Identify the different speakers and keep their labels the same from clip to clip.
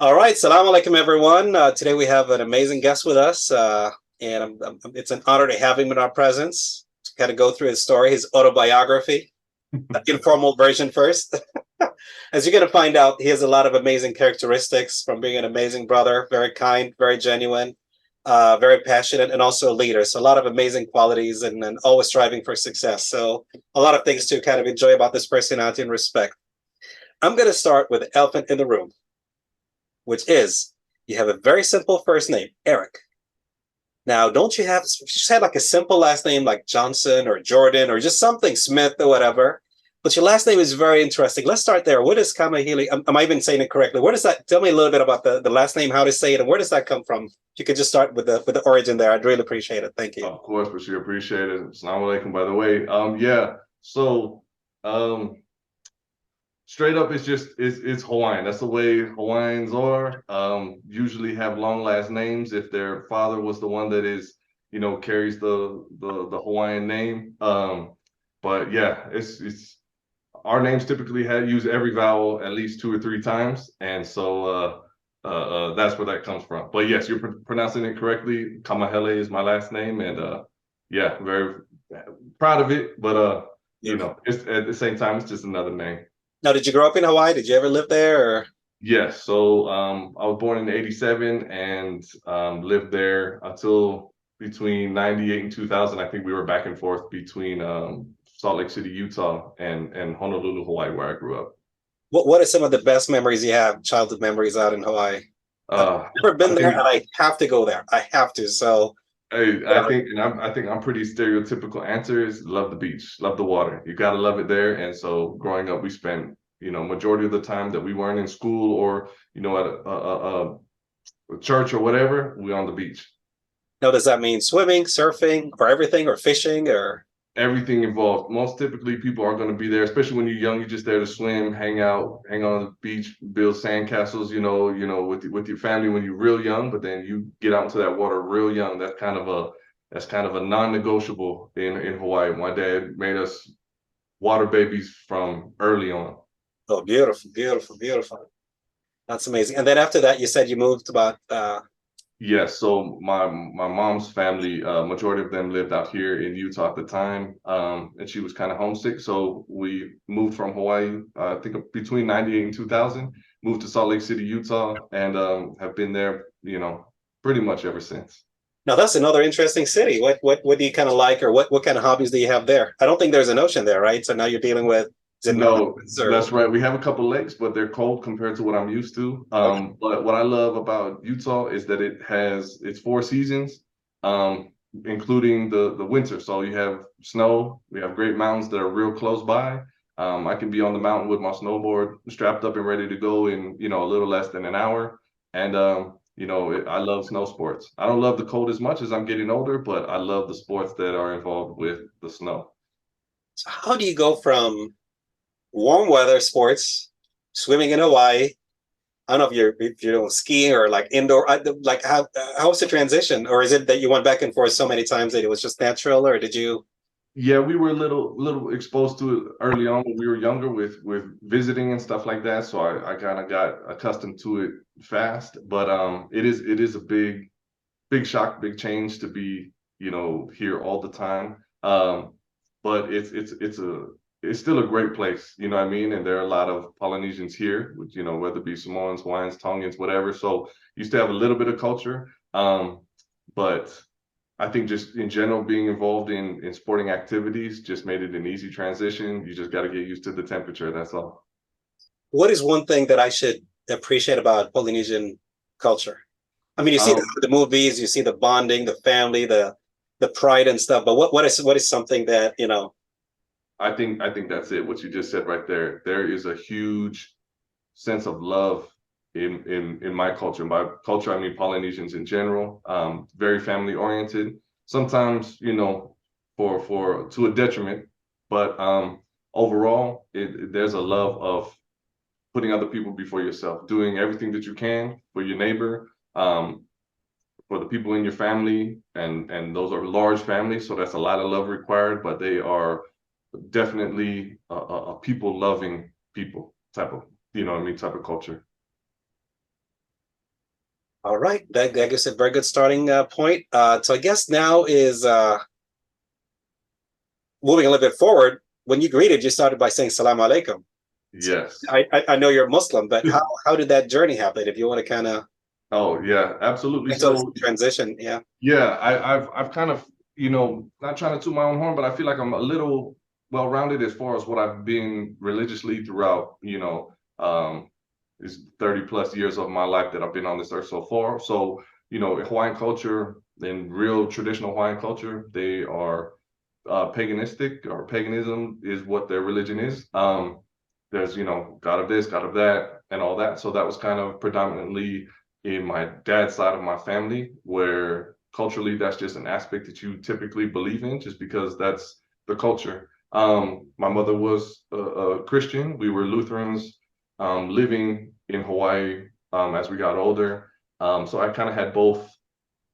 Speaker 1: All right, salam alaikum, everyone. Today we have an amazing guest with us, and it's an honor to have him in our presence to kind of go through his story, his autobiography, the informal version first. As you're going to find out, he has a lot of amazing characteristics from being an amazing brother, very kind, very genuine, very passionate, and also a leader. So a lot of amazing qualities and always striving for success. So a lot of things to kind of enjoy about this personality and respect. I'm going to start with the elephant in the room, which is you have a very simple first name, Eric. Now, don't you have just have like a simple last name like Johnson or Jordan or just something Smith or whatever? But your last name is very interesting. Let's start there. What is Kamahili? Am I even saying it correctly? Where does that? Tell me a little bit about the last name, how to say it, and where does that come from? If you could just start with the origin there, I'd really appreciate it. Thank you.
Speaker 2: Of course, but you appreciate it. Assalamu alaikum, by the way. Yeah. So, um, straight up, it's Hawaiian. That's the way Hawaiians are. Usually have long last names if their father was the one that carries the Hawaiian name. But yeah, it's our names typically use every vowel at least two or three times, and so that's where that comes from. But yes, you're pronouncing it correctly. Kamahele is my last name, and yeah, very proud of it. But
Speaker 1: Beautiful.
Speaker 2: it's at the same time, it's just another name.
Speaker 1: Now, did you grow up in Hawaii? Did you ever live there? Or
Speaker 2: Yes, so I was born in '87 and lived there until between '98 and 2000. I think we were back and forth between Salt Lake City, Utah, and Honolulu, Hawaii, where I grew up.
Speaker 1: what are some of the best memories you have, childhood memories out in Hawaii? I've
Speaker 2: Uh,
Speaker 1: never been
Speaker 2: I
Speaker 1: there,
Speaker 2: think
Speaker 1: and I have to go there. I have to. So
Speaker 2: I think I'm pretty stereotypical answer is love the beach, love the water. You gotta love it there. And so growing up, we spent majority of the time that we weren't in school or at a church or whatever, we on the beach.
Speaker 1: now, does that mean swimming, surfing, or everything, or fishing, or
Speaker 2: Everything involved. Most typically, people are going to be there, especially when you're young. You're just there to swim, hang out, hang on the beach, build sandcastles. With your family when you're real young. But then you get out into that water real young. That's kind of a non-negotiable in Hawaii. My dad made us water babies from early on.
Speaker 1: oh, beautiful, beautiful, beautiful. That's amazing. And then after that, you said you moved about.
Speaker 2: Yes, so my mom's family, majority of them lived out here in Utah at the time, and she was kind of homesick. So we moved from Hawaii, I think between '98 and 2000, moved to Salt Lake City, Utah, and have been there, pretty much ever since.
Speaker 1: Now that's another interesting city. What do you kind of like, or what kind of hobbies do you have there? I don't think there's an ocean there, right? So now you're dealing with is it
Speaker 2: No,
Speaker 1: mountains or
Speaker 2: that's right. We have a couple lakes, but they're cold compared to what I'm used to.
Speaker 1: okay.
Speaker 2: But what I love about Utah is that it's four seasons, including the winter. So you have snow, we have great mountains that are real close by. I can be on the mountain with my snowboard strapped up and ready to go in, a little less than an hour. And I love snow sports. I don't love the cold as much as I'm getting older, but I love the sports that are involved with the snow.
Speaker 1: So how do you go from warm weather sports, swimming in Hawaii? I don't know if you're doing skiing or like indoor. Like how was the transition, or is it that you went back and forth so many times that it was just natural, or did you?
Speaker 2: Yeah, we were a little exposed to it early on when we were younger with visiting and stuff like that. So I kind of got accustomed to it fast. But it is a big shock, big change to be, here all the time. But it's still a great place, you know what I mean? And there are a lot of Polynesians here, which, whether it be Samoans, Hawaiians, Tongans, whatever. So you still have a little bit of culture. But I think just in general, being involved in sporting activities just made it an easy transition. You just got to get used to the temperature. That's all.
Speaker 1: What is one thing that I should appreciate about Polynesian culture? I mean, you see
Speaker 2: Um,
Speaker 1: the movies, you see the bonding, the family, the pride and stuff. But what is something that you know?
Speaker 2: I think that's it. What you just said right there. There is a huge sense of love in my culture. By culture, I mean Polynesians in general. Very family oriented. Sometimes, for to a detriment, but overall, there's a love of putting other people before yourself, doing everything that you can for your neighbor, for the people in your family, and those are large families, so that's a lot of love required. But they are definitely a people loving people type of, type of culture.
Speaker 1: All right, that gives a very good starting point. So I guess now is moving a little bit forward. When you greeted, you started by saying "Salaam alaikum." So
Speaker 2: Yes.
Speaker 1: I know you're Muslim, but how did that journey happen? If you want to kind of
Speaker 2: Oh yeah, absolutely.
Speaker 1: into this
Speaker 2: So
Speaker 1: transition, yeah.
Speaker 2: yeah, I've kind of, not trying to toot my own horn, but I feel like I'm a little well-rounded as far as what I've been religiously throughout, is 30 plus years of my life that I've been on this earth so far. So, Hawaiian culture and real traditional Hawaiian culture, they are paganistic, or paganism is what their religion is. There's, God of this, God of that, and all that. So that was kind of predominantly in my dad's side of my family, where culturally that's just an aspect that you typically believe in, just because that's the culture. My mother was a Christian. We were Lutherans, living in Hawaii as we got older. So I kind of had both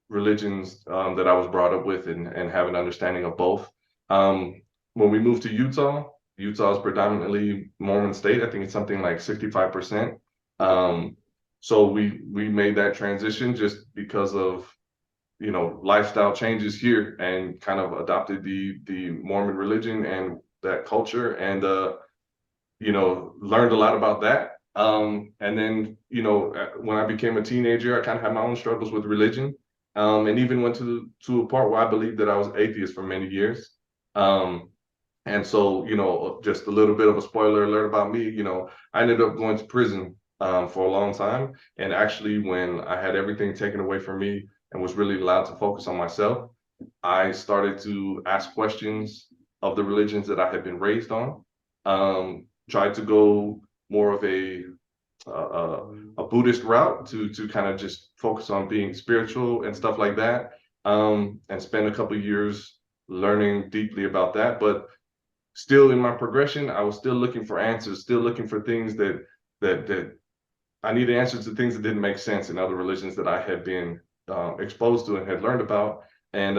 Speaker 2: religions that I was brought up with, and have an understanding of both. When we moved to Utah, Utah is predominantly Mormon state. I think it's something like 65%. So we made that transition just because of lifestyle changes here, and kind of adopted the Mormon religion and that culture, and learned a lot about that. And then when I became a teenager, I kind of had my own struggles with religion, and even went to a part where I believed that I was atheist for many years. And so, just a little bit of a spoiler alert about me, I ended up going to prison for a long time. And actually, when I had everything taken away from me and was really allowed to focus on myself, I started to ask questions of the religions that I had been raised on. Tried to go more of a Buddhist route, to kind of just focus on being spiritual and stuff like that, and spend a couple of years learning deeply about that. But still, in my progression, I was still looking for answers, still looking for things that I needed answers to things that didn't make sense in other religions that I had been exposed to and had learned about. And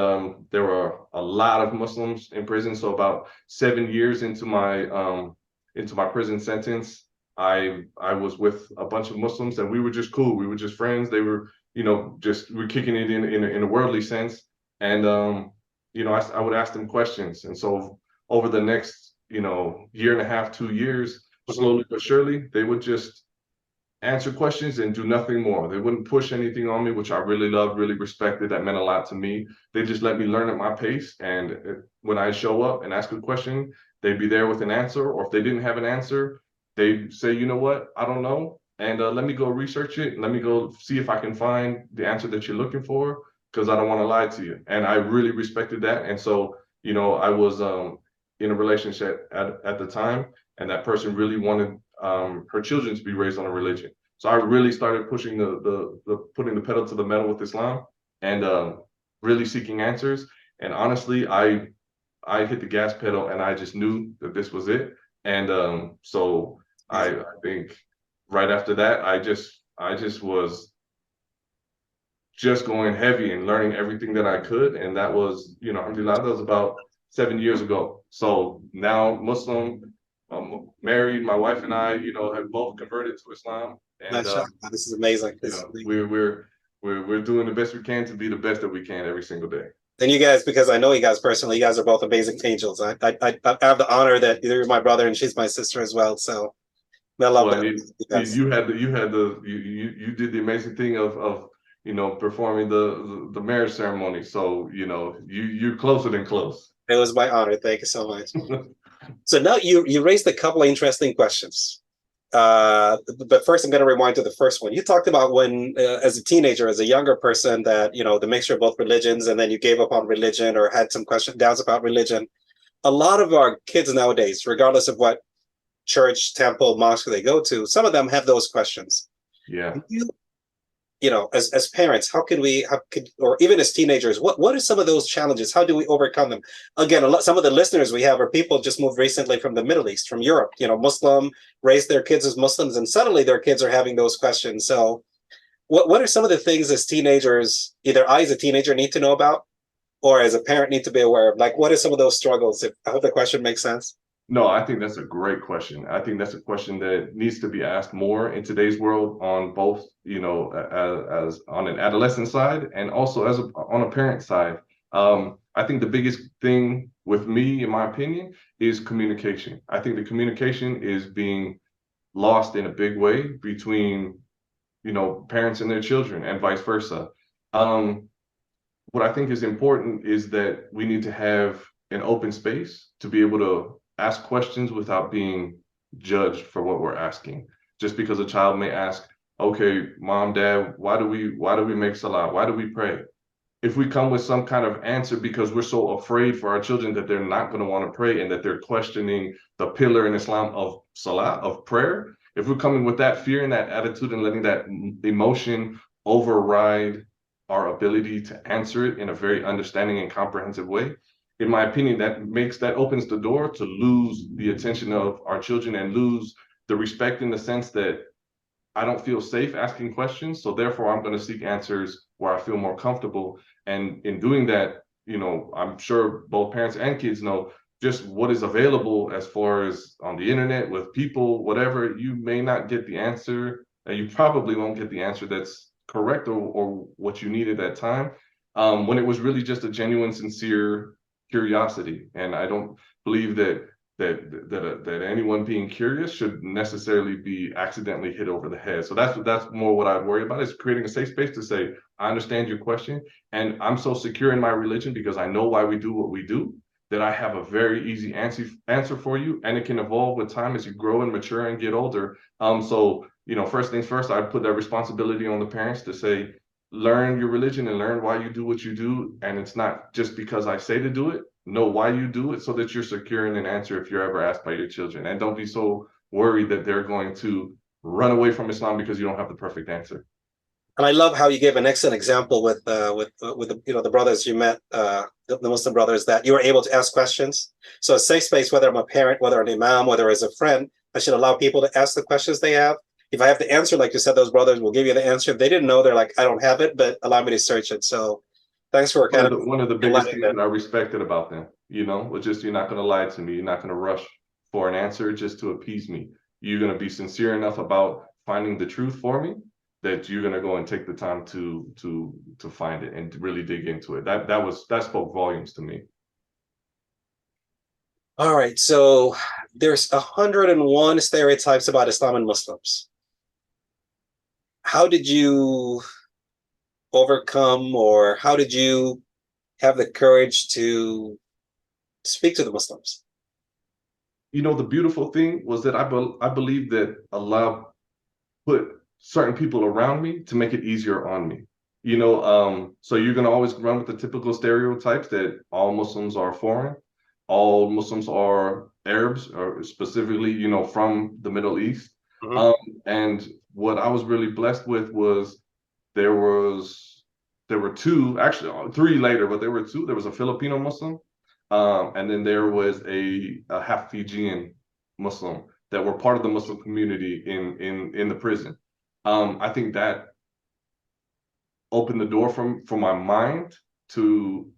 Speaker 2: there were a lot of Muslims in prison. So about 7 years into my prison sentence, I was with a bunch of Muslims, and we were just cool. We were just friends. They were, we're kicking it in a worldly sense. And I would ask them questions. And so over the next, year and a half, 2 years, slowly but surely, they would just answer questions and do nothing more. They wouldn't push anything on me, which I really loved, really respected. That meant a lot to me. They just let me learn at my pace. And when I show up and ask a question, they'd be there with an answer. Or if they didn't have an answer, they'd say, you know what, I don't know. And let me go research it. Let me go see if I can find the answer that you're looking for, because I don't want to lie to you. And I really respected that. And so, I was in a relationship at the time, and that person really wanted her children to be raised on a religion. So I really started pushing putting the pedal to the metal with Islam, and really seeking answers. And honestly, I hit the gas pedal, and I just knew that this was it. And so I think right after that, I just was just going heavy and learning everything that I could. And that was, alhamdulillah, that was about 7 years ago. So now Muslim, married, my wife and I, have both converted to Islam. And
Speaker 1: This is amazing. This is amazing.
Speaker 2: we're doing the best we can to be the best that we can every single day.
Speaker 1: And you guys, because I know you guys personally, you guys are both amazing angels. I have the honor that you're my brother and she's my sister as well. So I love that.
Speaker 2: You did the amazing thing of performing the marriage ceremony. So you're closer than close.
Speaker 1: It was my honor. Thank you so much. So now you raised a couple of interesting questions. But first, I'm going to rewind to the first one. You talked about when, as a teenager, as a younger person, that the mixture of both religions, and then you gave up on religion or had some doubts about religion. A lot of our kids nowadays, regardless of what church, temple, mosque they go to, some of them have those questions.
Speaker 2: Yeah.
Speaker 1: As parents, or even as teenagers, what are some of those challenges? How do we overcome them? Again, some of the listeners we have are people just moved recently from the Middle East, from Europe, Muslim, raised their kids as Muslims, and suddenly their kids are having those questions. So what are some of the things as teenagers, either I as a teenager need to know about, or as a parent need to be aware of? Like, what are some of those struggles? I hope the question makes sense.
Speaker 2: No, I think that's a great question. I think that's a question that needs to be asked more in today's world on both, as on an adolescent side and also on a parent side. I think the biggest thing with me, in my opinion, is communication. I think the communication is being lost in a big way between, parents and their children and vice versa. Um, what I think is important is that we need to have an open space to be able to ask questions without being judged for what we're asking. Just because a child may ask, okay, mom, dad, why do we make salah? Why do we pray? If we come with some kind of answer because we're so afraid for our children that they're not going to want to pray and that they're questioning the pillar in Islam of salah, of prayer, if we're coming with that fear and that attitude and letting that emotion override our ability to answer it in a very understanding and comprehensive way, in my opinion, that opens the door to lose the attention of our children and lose the respect in the sense that I don't feel safe asking questions, so therefore I'm going to seek answers where I feel more comfortable. And in doing that, I'm sure both parents and kids know just what is available as far as on the internet with people, whatever. You may not get the answer, and you probably won't get the answer that's correct or what you need at that time. When it was really just a genuine, sincere curiosity, and I don't believe that anyone being curious should necessarily be accidentally hit over the head. So that's more what I'd worry about, is creating a safe space to say, I understand your question, and I'm so secure in my religion because I know why we do what we do, that I have a very easy answer for you, and it can evolve with time as you grow and mature and get older. So first things first, I put that responsibility on the parents to say, learn your religion and learn why you do what you do, and it's not just because I say to do it. Know why you do it so that you're secure in an answer if you're ever asked by your children, and don't be so worried that they're going to run away from Islam because you don't have the perfect answer.
Speaker 1: And I love how you gave an excellent example with the brothers you met, the Muslim brothers, that you were able to ask questions. So a safe space, whether I'm a parent, whether an imam, whether as a friend, I should allow people to ask the questions they have. If I have the answer, like you said, those brothers will give you the answer. If they didn't know, they're like, I don't have it, but allow me to search it. So thanks for
Speaker 2: One
Speaker 1: kind
Speaker 2: of
Speaker 1: of
Speaker 2: the one of the biggest
Speaker 1: letting
Speaker 2: things
Speaker 1: that.
Speaker 2: that I respected about them, was just, you're not going to lie to me. You're not going to rush for an answer just to appease me. You're going to be sincere enough about finding the truth for me that you're going to go and take the time to find it and to really dig into it. That spoke volumes to me.
Speaker 1: All right, so there's 101 stereotypes about Islam and Muslims. How did you overcome, or how did you have the courage to speak to the Muslims?
Speaker 2: The beautiful thing was that I believe that Allah put certain people around me to make it easier on me. So you're gonna always run with the typical stereotypes that all Muslims are foreign, all Muslims are Arabs, or specifically, from the Middle East.
Speaker 1: Mhm.
Speaker 2: Um, and what I was really blessed with was there was there were two, actually three later, but there were two. There was a Filipino Muslim, and then there was a half Fijian Muslim that were part of the Muslim community in the prison. I think that opened the door for my mind to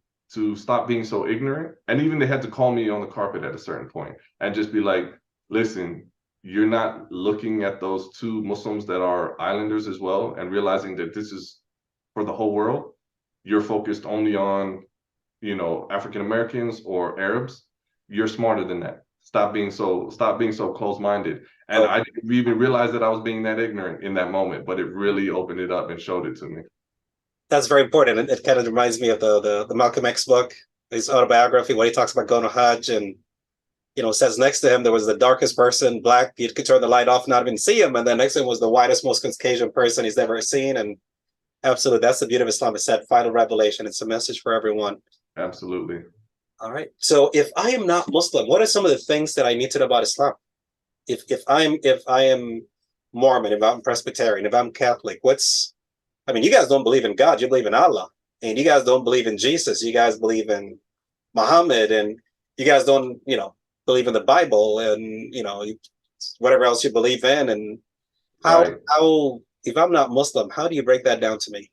Speaker 2: stop being so ignorant. And even they had to call me on the carpet at a certain point and just be like, listen, you're not looking at those two Muslims that are islanders as well and realizing that this is for the whole world. You're focused only on, African Americans or Arabs. You're smarter than that. Stop being so close-minded. And
Speaker 1: Oh,
Speaker 2: I didn't even realize that I was being that ignorant in that moment, but it really opened it up and showed it to me.
Speaker 1: that's very important. It kind of reminds me of the Malcolm X book, his autobiography, when he talks about going to Hajj, and says next to him there was the darkest person, black. You could turn the light off, not even see him, and then next to him was the whitest, most Caucasian person he's ever seen. And absolutely, that's the beauty of Islam. It's that final revelation. It's a message for everyone.
Speaker 2: Absolutely.
Speaker 1: All right. So if I am not Muslim, what are some of the things that I need to know about Islam? If I am Mormon, if I'm Presbyterian, if I'm Catholic, I mean, you guys don't believe in God, you believe in Allah. And you guys don't believe in Jesus, you guys believe in Muhammad, and you guys don't, believe in the Bible, and whatever else you believe in. And
Speaker 2: Right.
Speaker 1: how if I'm not Muslim, how do you break that down to me?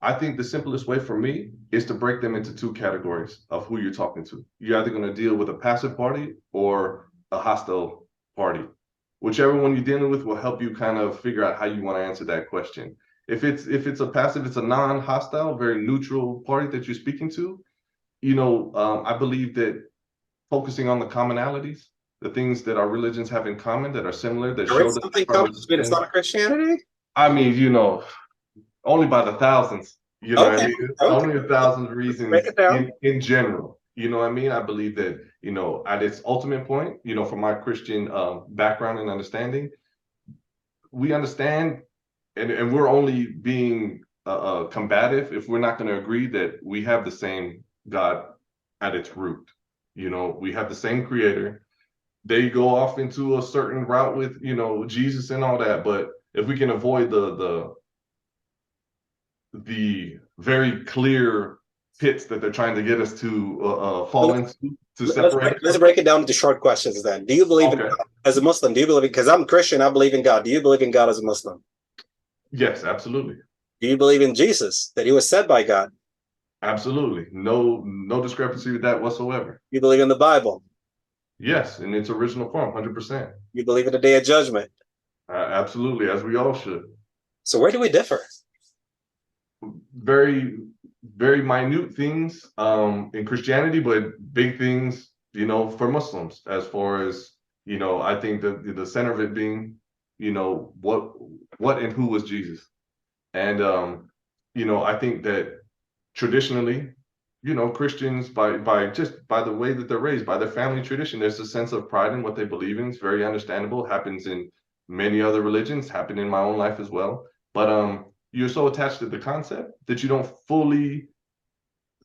Speaker 2: I think the simplest way for me is to break them into two categories of who you're talking to. You're either going to deal with a passive party or a hostile party? Whichever one you're dealing with will help you kind of figure out how you want to answer that question. If it's a passive, it's a non-hostile, very neutral party that you're speaking to, I believe that focusing on the commonalities, the things that our religions have in common that are similar, that
Speaker 1: There
Speaker 2: show
Speaker 1: is
Speaker 2: that
Speaker 1: something common between Islam and Christianity?
Speaker 2: I mean, only by the thousands, what I
Speaker 1: Okay,
Speaker 2: mean?
Speaker 1: okay.
Speaker 2: Only a thousand
Speaker 1: Break
Speaker 2: reasons
Speaker 1: it down.
Speaker 2: in general. You know what I mean? I believe that, at its ultimate point, from my Christian background and understanding, we understand and we're only being combative if we're not going to agree that we have the same God at its root. We have the same creator. They go off into a certain route with, Jesus and all that. But if we can avoid the very clear pits that they're trying to get us to fall into to separate.
Speaker 1: Let's break it down into short questions then. Do you believe in God as a Muslim? Do you believe, because I'm Christian, I believe in God. Do you believe in God as a Muslim?
Speaker 2: Yes, absolutely.
Speaker 1: Do you believe in Jesus, that he was sent by God?
Speaker 2: Absolutely. No discrepancy with that whatsoever.
Speaker 1: You believe in the Bible?
Speaker 2: Yes, in its original form, 100%.
Speaker 1: You believe in the Day of Judgment?
Speaker 2: Absolutely, as we all should.
Speaker 1: So where do we differ?
Speaker 2: Very, very minute things in Christianity, but big things, for Muslims, as far as, I think the center of it being, what and who was Jesus. And, I think that traditionally, Christians by the way that they're raised, by their family tradition, there's a sense of pride in what they believe in. It's very understandable. Happens in many other religions, happened in my own life as well. But you're so attached to the concept that you don't fully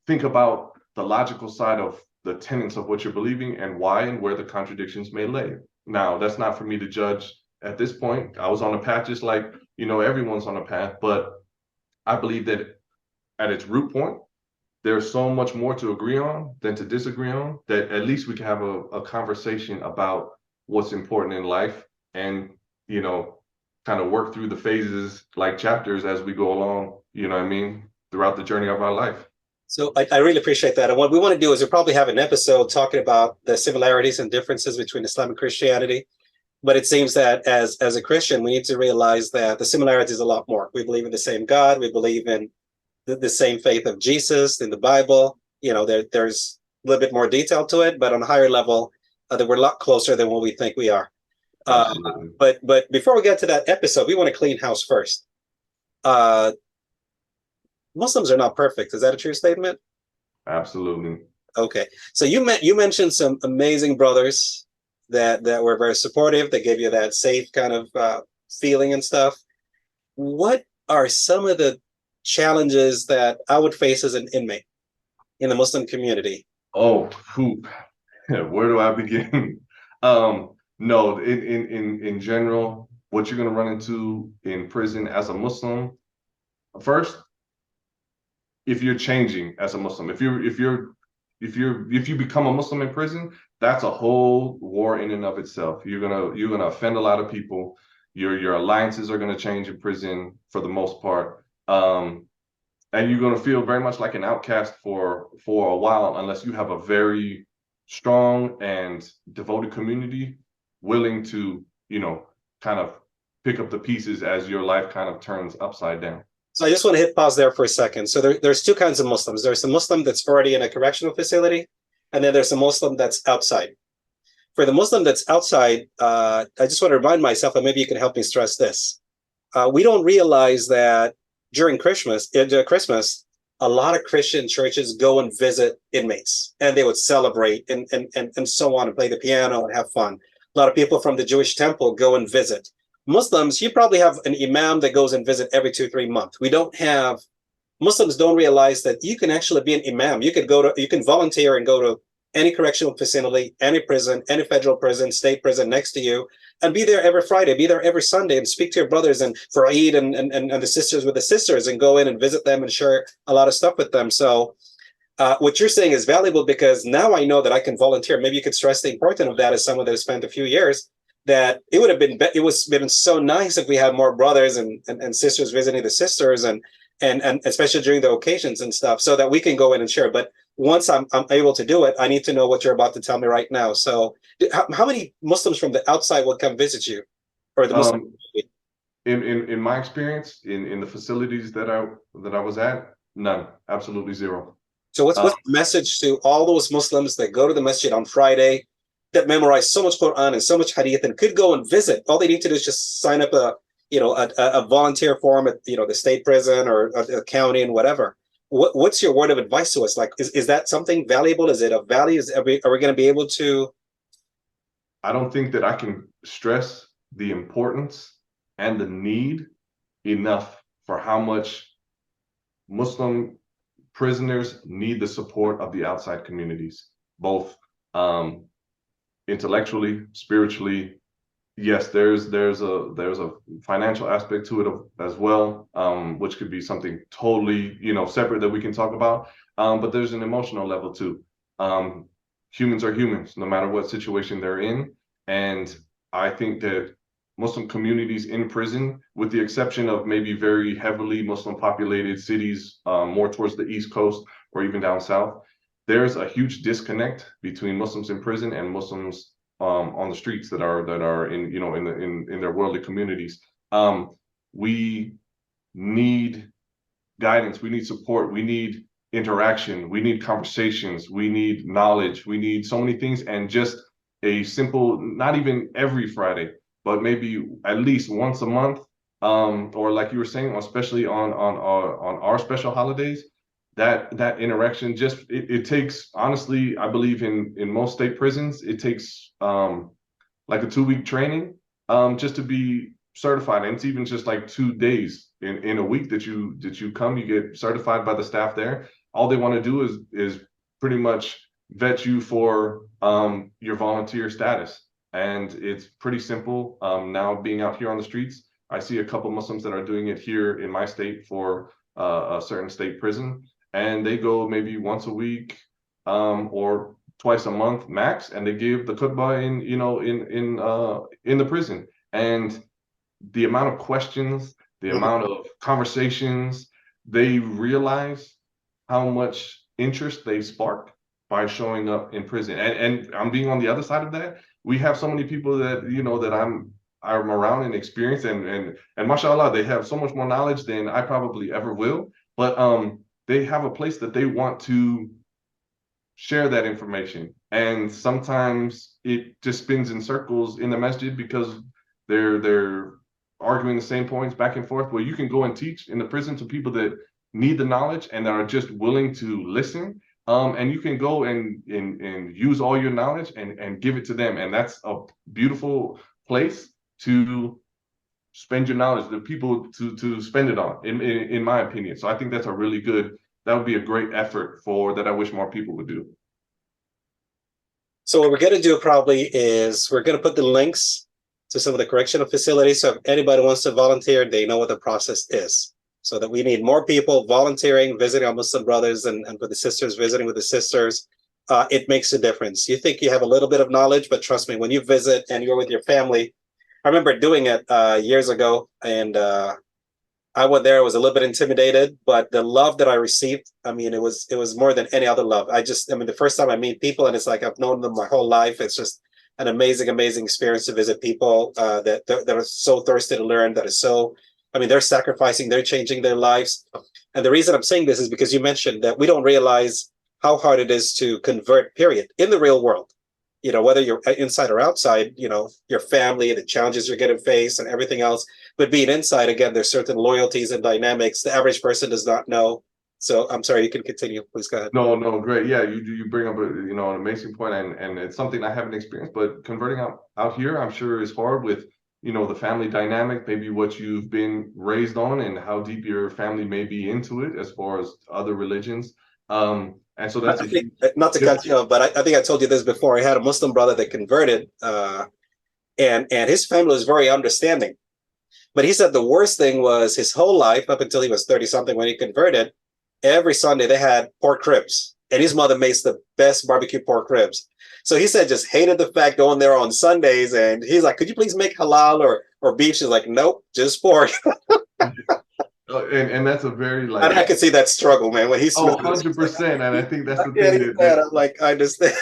Speaker 2: think about the logical side of the tenets of what you're believing and why and where the contradictions may lay. Now, that's not for me to judge at this point. I was on a path just like, everyone's on a path, but I believe that at its root point, there's so much more to agree on than to disagree on, that at least we can have a conversation about what's important in life and, kind of work through the phases like chapters as we go along, throughout the journey of our life.
Speaker 1: So I really appreciate that. And what we want to do is we'll probably have an episode talking about the similarities and differences between Islam and Christianity. But it seems that as a Christian, we need to realize that the similarities is a lot more. We believe in the same God. We believe in the same faith of Jesus in the Bible. There's a little bit more detail to it, but on a higher level, that we're a lot closer than what we think we are. But before we get to that episode, we want to clean house first. Muslims are not perfect. Is that a true statement?
Speaker 2: Absolutely.
Speaker 1: Okay. So you mentioned some amazing brothers that were very supportive, that gave you that safe kind of feeling and stuff. What are some of the challenges that I would face as an inmate in the Muslim community?
Speaker 2: Oh, where do I begin? No, in general, what you're going to run into in prison as a Muslim, first, if you're changing as a Muslim, if you become a Muslim in prison, that's a whole war in and of itself. You're gonna offend a lot of people. Your alliances are gonna change in prison for the most part, and you're gonna feel very much like an outcast for a while unless you have a very strong and devoted community willing to kind of pick up the pieces as your life kind of turns upside down.
Speaker 1: So I just want to hit pause there for a second. So there's two kinds of Muslims. There's a Muslim that's already in a correctional facility, and then there's a Muslim that's outside. For the Muslim that's outside, I just want to remind myself, and maybe you can help me stress this. We don't realize that during Christmas, a lot of Christian churches go and visit inmates, and they would celebrate and so on, and play the piano and have fun. A lot of people from the Jewish temple go and visit. Muslims, you probably have an imam that goes and visit every 2-3 months. Muslims don't realize that you can actually be an imam. You can volunteer and go to any correctional facility, any prison, any federal prison, state prison next to you, and be there every Friday, be there every Sunday, and speak to your brothers and for Eid and the sisters with the sisters, and go in and visit them and share a lot of stuff with them. So what you're saying is valuable, because now I know that I can volunteer. Maybe you could stress the importance of that as someone that has spent a few years, that it would have been so nice if we had more brothers and sisters visiting the sisters and especially during the occasions and stuff, so that we can go in and share. But once I'm able to do it, I need to know what you're about to tell me right now. So, how many Muslims from the outside will come visit you, or the Muslim
Speaker 2: Um,
Speaker 1: community?
Speaker 2: in my experience, in the facilities that I was at, none, absolutely zero.
Speaker 1: So,
Speaker 2: Uh,
Speaker 1: what's the message to all those Muslims that go to the masjid on Friday, that memorize so much Quran and so much Hadith, and could go and visit? All they need to do is just sign up a volunteer form at the state prison or a county and whatever. What's your word of advice to us? Like, is that something valuable? Is it of value? Are we going to be able to?
Speaker 2: I don't think that I can stress the importance and the need enough for how much Muslim prisoners need the support of the outside communities, both um, intellectually, spiritually. Yes, there's a financial aspect to it as well, which could be something totally separate that we can talk about. But there's an emotional level too. Um, Humans are humans, no matter what situation they're in, and I think that Muslim communities in prison, with the exception of maybe very heavily Muslim populated cities, more towards the East Coast or even down south, there's a huge disconnect between Muslims in prison and Muslims on the streets that are in their worldly communities. We need guidance, we need support, we need interaction, we need conversations, we need knowledge, we need so many things, and just a simple, not even every Friday, but maybe at least once a month, or like you were saying, especially on our special holidays, that interaction just it takes, honestly, I believe in most state prisons, it takes like a 2 week training just to be certified, and it's even just like 2 days in a week that you come, you get certified by the staff there. All they want to do is pretty much vet you for your volunteer status, and it's pretty simple. Now being out here on the streets, I see a couple Muslims that are doing it here in my state for a certain state prison, and they go maybe once a week or twice a month max, and they give the khutbah in the prison. And the amount of questions, the
Speaker 1: Mhm.
Speaker 2: amount of conversations, they realize how much interest they spark by showing up in prison. And I'm being on the other side of that. We have so many people that that I'm around and experience, and mashallah, they have so much more knowledge than I probably ever will. But they have a place that they want to share that information. And sometimes it just spins in circles in the masjid because they're arguing the same points back and forth. Where you can go and teach in the prison to people that need the knowledge and that are just willing to listen. And you can go and use all your knowledge and give it to them. And that's a beautiful place to spend your knowledge, the people to spend it on, in my opinion. So I think that's a really good, that would be a great effort for that I wish more people would do.
Speaker 1: So what we're going to do probably is we're going to put the links to some of the correctional facilities. So if anybody wants to volunteer, they know what the process is. So that we need more people volunteering, visiting our Muslim brothers and with the sisters, visiting with the sisters. It makes a difference. You think you have a little bit of knowledge, but trust me, when you visit and you're with your family, I remember doing it years ago, and I went there. I was a little bit intimidated, but the love that I received, I mean, it was more than any other love. I mean, the first time I meet people, and it's like I've known them my whole life. It's just an amazing, amazing experience to visit people that are so thirsty to learn. That is so, I mean, they're sacrificing, they're changing their lives. And the reason I'm saying this is because you mentioned that we don't realize how hard it is to convert. Period, in the real world. Whether you're inside or outside, your family, the challenges you're going to face, and everything else. But being inside, again, there's certain loyalties and dynamics the average person does not know. So I'm sorry, you can continue. Please go ahead.
Speaker 2: No, no, great. Yeah, you bring up an amazing point, and it's something I haven't experienced. But converting out here, I'm sure is hard with the family dynamic, maybe what you've been raised on, and how deep your family may be into it as far as other religions. And so that's
Speaker 1: I
Speaker 2: a
Speaker 1: think,
Speaker 2: huge
Speaker 1: not to cut
Speaker 2: difference.
Speaker 1: you off, but I think I told you this before. I had a Muslim brother that converted, and his family was very understanding. But he said the worst thing was his whole life, up until he was 30 something when he converted, every Sunday they had pork ribs. And his mother makes the best barbecue pork ribs. So he said just hated the fact going there on Sundays. And he's like, could you please make halal or beef? She's like, nope, just pork.
Speaker 2: And that's a very
Speaker 1: And I
Speaker 2: like,
Speaker 1: can see that struggle, man. When he's
Speaker 2: oh,
Speaker 1: smiling,
Speaker 2: 100%. And I think that's the
Speaker 1: yeah,
Speaker 2: thing
Speaker 1: he's
Speaker 2: that,
Speaker 1: mad. I'm like, I understand.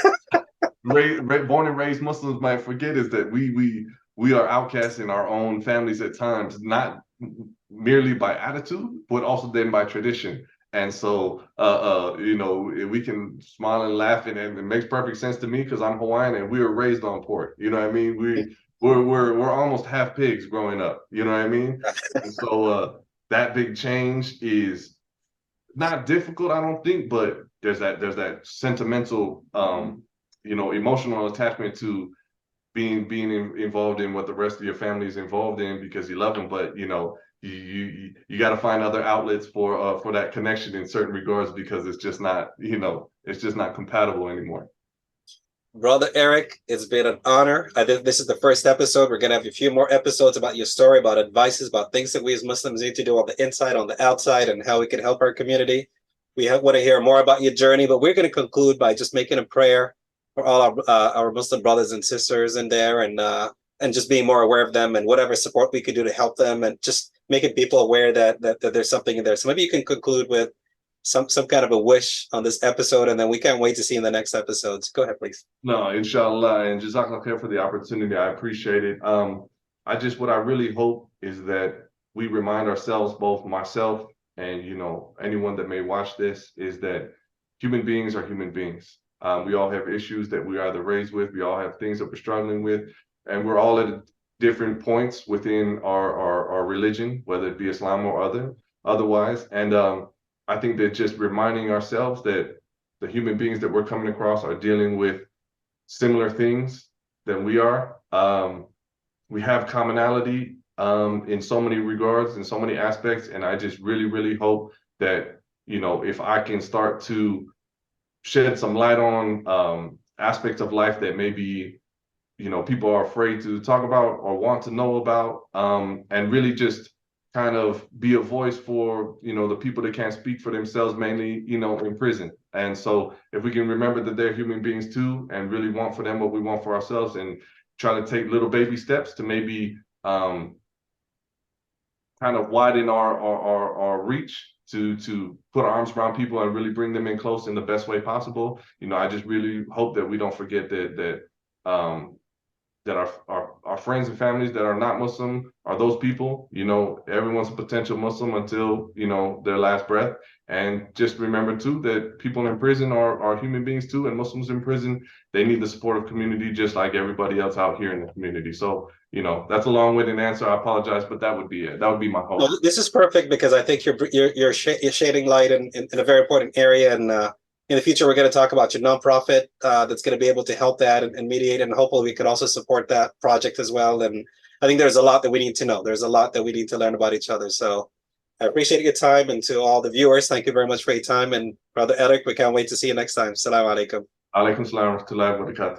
Speaker 2: born and raised Muslims might forget is that we are outcasts in our own families at times, not merely by attitude, but also then by tradition. And so, you know, we can smile and laugh, and it makes perfect sense to me because I'm Hawaiian and we were raised on pork. You know what I mean? We're almost half pigs growing up. You know what I mean? And so, that big change is not difficult, I don't think, but there's that sentimental, you know, emotional attachment to involved in what the rest of your family is involved in because you love them. But you know, you got to find other outlets for that connection in certain regards because it's just not, you know, it's just not compatible anymore.
Speaker 1: Brother Eric, it's been an honor. I think this is the first episode. We're going to have a few more episodes about your story, about advices, about things that we as Muslims need to do on the inside, on the outside, and how we can help our community. We want to hear more about your journey, but we're going to conclude by just making a prayer for all our Muslim brothers and sisters in there, and just being more aware of them and whatever support we could do to help them, and just making people aware that there's something in there. So maybe you can conclude with some kind of a wish on this episode, and then we can't wait to see in the next episodes. Go ahead, please.
Speaker 2: No, inshallah, and jazakallah khair for the opportunity. I appreciate it. What I really hope is that we remind ourselves, both myself and, you know, anyone that may watch this, is that human beings are human beings. We all have issues that we are either raised with. We all have things that we're struggling with, and we're all at different points within our religion, whether it be Islam or otherwise. And I think that just reminding ourselves that the human beings that we're coming across are dealing with similar things than we are. We have commonality in so many regards, in so many aspects, and I just really, really hope that, you know, if I can start to shed some light on aspects of life that maybe, you know, people are afraid to talk about or want to know about, and really just kind of be a voice for, you know, the people that can't speak for themselves, mainly, you know, in prison. And so if we can remember that they're human beings too, and really want for them what we want for ourselves, and try to take little baby steps to maybe kind of widen our reach to put our arms around people and really bring them in close in the best way possible. You know, I just really hope that we don't forget that our friends and families that are not Muslim are those people. You know, everyone's a potential Muslim until, you know, their last breath. And just remember too that people in prison are human beings too, and Muslims in prison, they need the support of community just like everybody else out here in the community. So, you know, that's a long-winded answer. I apologize, but that would be it. That would be my hope.
Speaker 1: No, this is perfect because I think you're shading light in a very important area, and in the future we're going to talk about your nonprofit that's going to be able to help that and mediate, and hopefully we could also support that project as well. And I think there's a lot that we need to know. There's a lot that we need to learn about each other. So I appreciate your time, and to all the viewers, thank you very much for your time. And Brother Eric, we can't wait to see you next time. Assalamu alaikum.
Speaker 2: Alaikum salam wa rahmatullahi wa barakatuh.